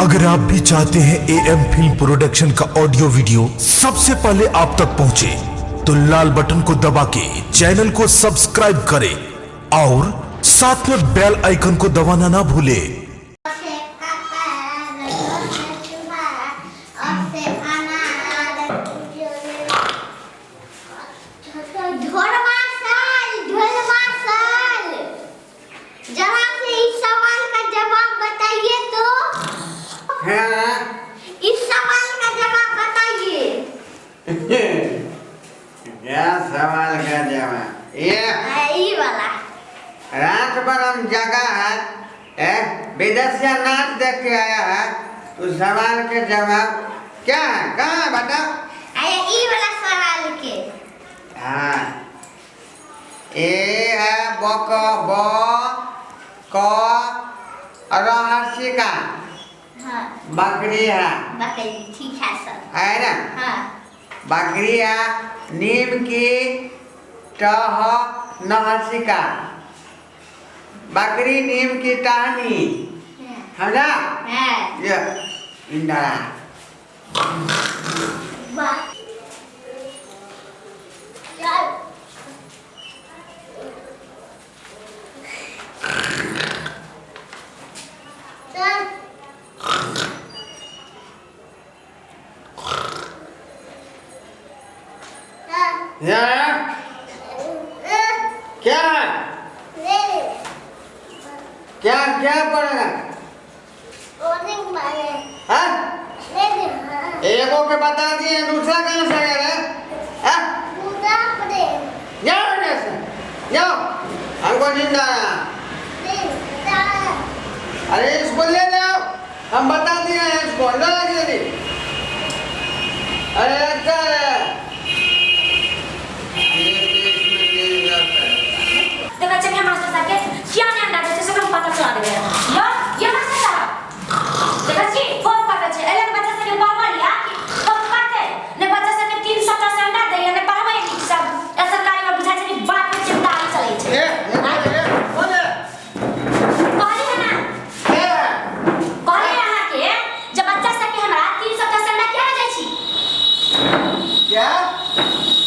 अगर आप भी चाहते हैं एएम फिल्म प्रोडक्शन का ऑडियो वीडियो सबसे पहले आप तक पहुंचे, तो लाल बटन को दबा के चैनल को सब्सक्राइब करें और साथ में बेल आइकन को दबाना ना भूलें। इस सवाल का जवाब बताइए। क्या सवाल का जवाब? ये वाला। रात भर हम जगा है, विदेशिया नाच देख के आया है, तो सवाल के जवाब क्या है? कहाँ बताओ? ये वाला सवाल के। हाँ, ये है रहस्यिका। हाँ। बकरी है। बकरी ठीक है सर। है ना? हाँ। बकरी है, नीम की नहसिका। बकरी नीम की टहनी, समझा? ये इंदरा। क्या क्या क्या पड़ेगा? हाँ? एगो के बता दिए, दूसरा कहाँ से आया रे? जाओ जैसे जाओ, हमको नींद आया। अरे इसको ले जाओ, हम बता दिए हैं इसको, ना जल्दी। अरे क्या है? देखा चलिए मास्टर साहब के क्या नाम डाले जैसे हम पता चला दे ये मास्टर साहब देखा जी फोन करते छे एले बच्चा से के पढ़वा लिया फोन करते ने बच्चा से के 3 सप्ताह से अंडा दे ने पढ़ावे नहीं सब ऐसा सरकारी में बुझा छे बात में चिंताई चले छे ये बोले कहली है ना कहली यहां के जब बच्चा से के हमरा 3 सप्ताह से अंडा क्या दे छी क्या?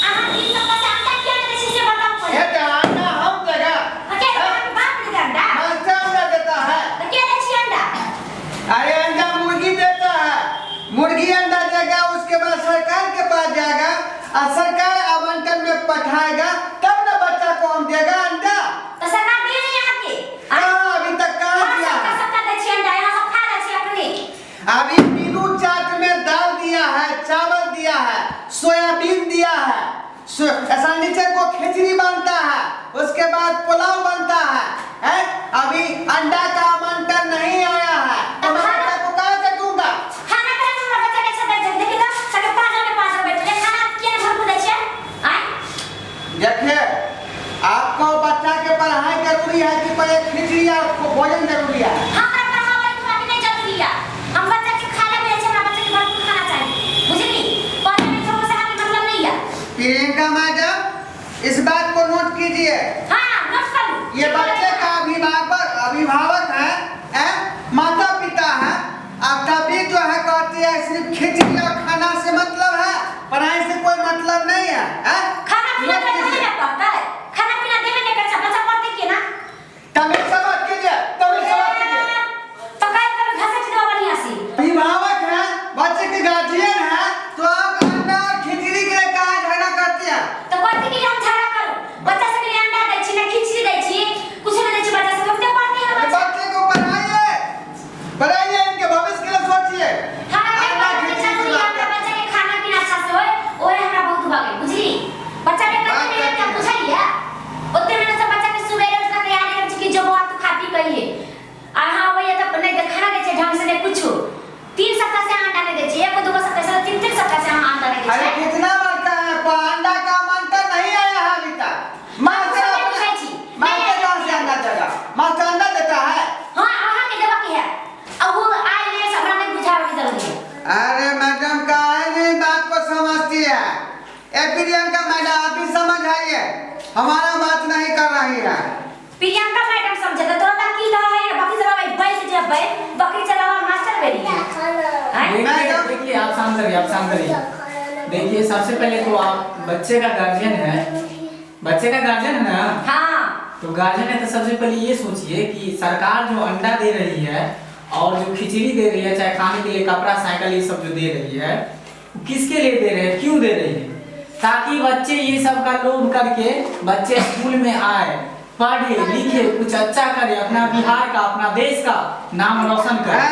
आहा 3 सप्ताह से अंडा क्या दे छी से बताओ पहले ये अंडा हम देगा? अरे अंडा मुर्गी देता है, मुर्गी अंडा देगा, उसके बाद सरकार के पास जाएगा और सरकार आवंटन में पठाएगा, तब ना बच्चा को हम देगा अंडा। तो सरकार दे नहीं यहाँ के? कहाँ अभी तक कहाँ दिया है? सबका दे छी अंडा यहाँ सब खा रहे छी अपने। अभी मीनू चाट में दाल दिया है, चावल दिया है, सोयाबीन दिया है, ऐसा नीचे को खिचड़ी बनता है, उसके बाद पुलाव बनता है, अभी अंडा का आवंटन नहीं आया है। तो मैं बच्चा को कहाँ से दूंगा? खाना पे हमरा बच्चा के सब दे देखिए तो सके 5 बैठे खाना केने भरपूर दे छै आय देखिए, आपको बच्चा के पढ़ाई जरूरी है कि पहले खिचड़ी और भोजन जरूरी है? हमरा पढ़ावे के बात नहीं जरूरी है, हम बच्चा के खाना मिले छै, हमरा बच्चा के भरपूर खाना चाहिए, बुझली? पढ़ने में थोड़ा सा हमें मतलब नहीं है। प्रियंका मैडम, इस बात को नोट कीजिए। हां नोट कर लूं। ये बच्चे का अभिभावक है, माता पिता है, अब तभी जो है कहती है सिर्फ खिचड़ी और खाना से मतलब है, पढ़ाई से कोई मतलब नहीं है, खाना पीना तो नहीं पड़ता है, खाना पीना देवे नहीं कर बच्चा पढ़ते के ना तभी समझ कीजिए। तो काय कर घासे छिड़वा बढ़िया सी अभिभावक है, बच्चे के गार्जियन है, तो आप अंडा और खिचड़ी के लिए कहाँ झगड़ा करते हैं? तो कहते कि हम झगड़ा करो, बच्चा से के लिए अंडा दे छी ना खिचड़ी दे छी, कुछ नहीं दे छी, बच्चा से हम तो पढ़ते हैं बच्चा। बच्चे को पढ़ाइए, इनके भविष्य के लिए सोचिए। हमरा बच्चा के खाना पीना अच्छा से होए, ओए हमरा बहुत भागे, बुझली? बच्चा के कहते नहीं क्या बुझाइया? ओते में सब बच्चा के सुबह उठ के तैयारी कर छी कि जो बात खा पी कहिए। आ हां वही तो नहीं खाना दे छी ढंग से नहीं कुछ। 3 सप्ताह से अंडा नहीं दे छी, 1-2 सप्ताह से 3 सप्ताह से अंडा नहीं दे अरे छी। कितना मरता है, अंडा का आवंटन नहीं आया है अभी तक। मास्टर कहाँ से अंडा देगा? मास्टर अंडा देता है? हां आहा के देबा के है, अब वो आए नहीं हमरा नहीं बुझावे की जरूरत है। अरे मैडम काहे नहीं बात को समझती है? प्रियंका मैडम आप ही समझ आइए, हमारा बात नहीं कर रही है। प्रियंका मैडम समझे तो तोरा की रहा है, बाकी सब बैठ जब बकरी चलावा मास्टर बेरी है। देखिए आप शांत रहिए, आप शांत रहिए। देखिए सबसे पहले तो आप बच्चे का गार्जियन है, बच्चे का गार्जियन है ना? हाँ तो गार्जियन है तो सबसे पहले ये सोचिए कि सरकार जो अंडा दे रही है और जो खिचड़ी दे रही है, चाहे खाने के लिए कपड़ा साइकिल ये सब जो दे रही है, किसके लिए दे रहे हैं, क्यों दे रही है? ताकि बच्चे ये सब का लोभ करके बच्चे स्कूल में आए, पढ़े लिखे, कुछ अच्छा करे, अपना बिहार का अपना देश का नाम रोशन करे।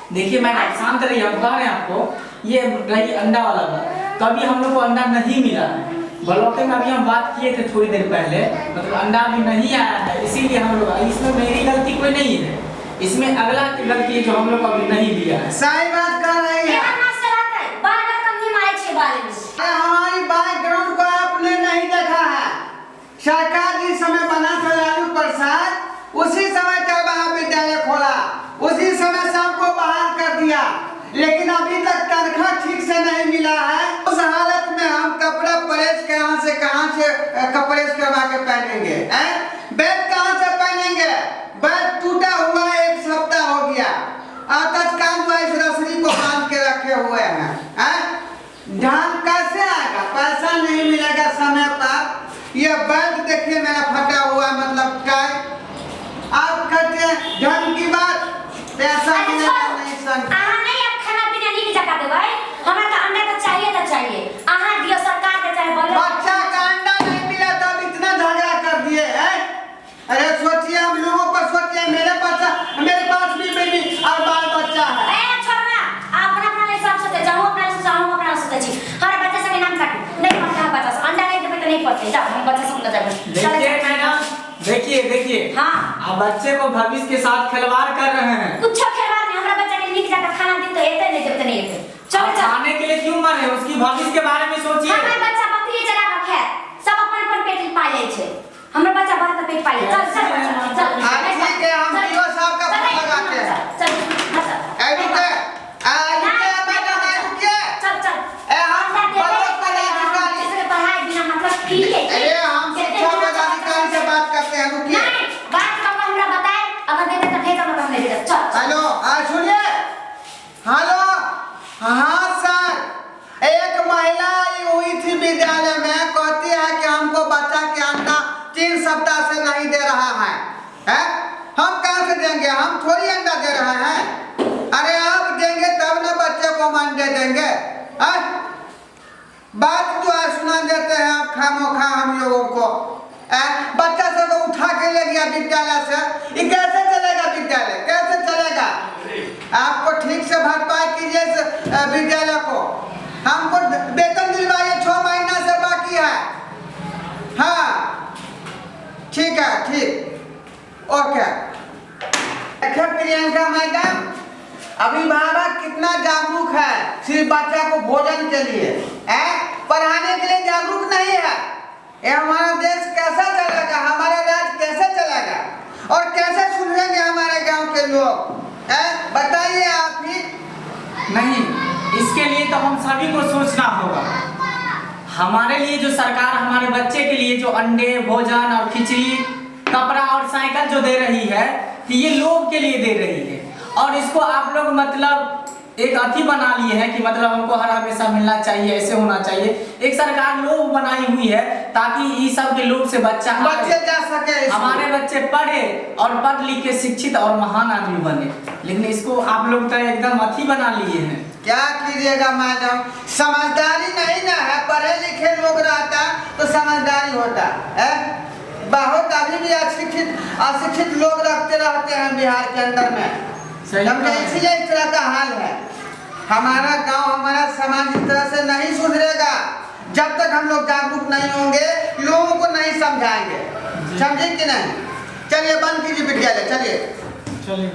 देखिए मैडम शांत रहिए, हम कह रहे हैं आपको, ये रही अंडा वाला बात। कभी हम लोग को अंडा नहीं मिला है, ब्लॉक में अभी हम बात किए थे थोड़ी देर पहले, मतलब अंडा अभी नहीं आया है, इसीलिए हम लोग, इसमें मेरी गलती कोई नहीं है, इसमें अगला की गलती है जो हम लोग को अभी नहीं दिया है। सही बात कर रही है। हमारी बैकग्राउंड को आपने नहीं देखा है। सरकार जिस समय बना था लालू प्रसाद, उसी समय जब महाविद्यालय खोला, उसी समय सबको बाहर कर दिया, लेकिन अभी तक तनख्वाह ठीक से नहीं मिला है। उस हालत में हम कपड़ा प्रेस कहाँ से कपड़ेस करवा के पहनेंगे? बैग कहाँ से पहनेंगे? बैग टूटा हुआ 1 सप्ताह हो गया, तत्काल रसरी को बांध के रखे हुए हैं। धान कैसे आएगा? पैसा नहीं मिलेगा समय पर। ये बैग देखिए मेरा फटा हुआ, मतलब टाइट। आप कहते हैं धन की बात, पैसा मिलेगा नहीं संग। बच्चा का अंडा नहीं मिला तब इतना झगड़ा कर दिए हैं। अरे सोचिए, हम लोगों पर सोचिए, मेरे पास भी बेबी और बाल बच्चा है। देखिए हाँ। आप बच्चे को भविष्य के साथ खिलवाड़ कर रहे हैं। कुछ खिलवाड़ नहीं, हमरा बच्चा के नीक जाकर खाना दी तो एते नहीं देते नहीं एते। चलो खाने के लिए क्यों मरे, उसकी भविष्य के बारे में सोचिए। हमार बच्चा बकरी चला रखे है, सब अपन पेट पाले छे। हमरा बच्चा बाहर पेट पाले। चल चल ठीक है, हम पीओ साहब का फोन लगाते हैं। चल पढ़ाई बिना मतलब की है। अरे हम शिक्षा पदाधिकारी से बात करते हैं, रुकिए। बात कब हमरा बताए, अगर देते तो भेज, हम नहीं देते। चल हेलो, सुनिए। हेलो, हाँ सर, एक महिला आई हुई थी विद्यालय में, कहती है कि हमको बच्चा के अंडा 3 सप्ताह से नहीं दे रहा है? हम कहाँ से देंगे? हम थोड़ी अंडा दे रहे हैं। अरे आप देंगे तब ना बच्चे को हम अंडे देंगे। बात जो है सुना देते हैं आप खामोखा हम लोगों को। बच्चा से को उठा के ले गया विद्यालय से, ये कैसे चलेगा? विद्यालय कैसे चलेगा? आपको ठीक से भरपाई कीजिए विद्यालय को। हमको वेतन दिलवाइए, 6 महीना से बाकी है। हाँ ठीक है, ठीक, ओके। देखिए प्रियंका मैडम, अभिभावक कितना जागरूक है सिर्फ बच्चा को भोजन के लिए, पढ़ाने के लिए जागरूक नहीं है। ये हमारा देश कैसा चलेगा, हमारा राज्य कैसे चलेगा, और कैसे सुधरेंगे हमारे गांव के लोग? बताइए आप ही। नहीं, इसके लिए तो हम सभी को सोचना होगा। हमारे लिए जो सरकार हमारे बच्चे के लिए जो अंडे, भोजन और खिचड़ी, कपड़ा और साइकिल जो दे रही है, तो ये लोग के लिए दे रही है, और इसको आप लोग मतलब एक अथी बना लिए हैं कि मतलब हमको हर हमेशा मिलना चाहिए, ऐसे होना चाहिए। एक सरकार लोग बनाई हुई है ताकि इस सब के लोग से बच्चे जा सके, हमारे बच्चे पढ़े और पढ़ लिख के शिक्षित और महान आदमी बने। लेकिन इसको आप लोग तो एकदम अथी बना लिए हैं। क्या कीजिएगा मैडम, समझदारी नहीं ना है। पढ़े लिखे लोग रहता तो समझदारी होता है। बहुत अभी भी अशिक्षित लोग रखते रहते हैं बिहार के अंदर में। इसीलिए इस तरह का हाल है। हमारा गांव, हमारा समाज इस तरह से नहीं सुधरेगा जब तक हम लोग जागरूक नहीं होंगे, लोगों को नहीं समझाएंगे। समझे कि नहीं? चलिए बंद कीजिए विद्यालय, चलिए।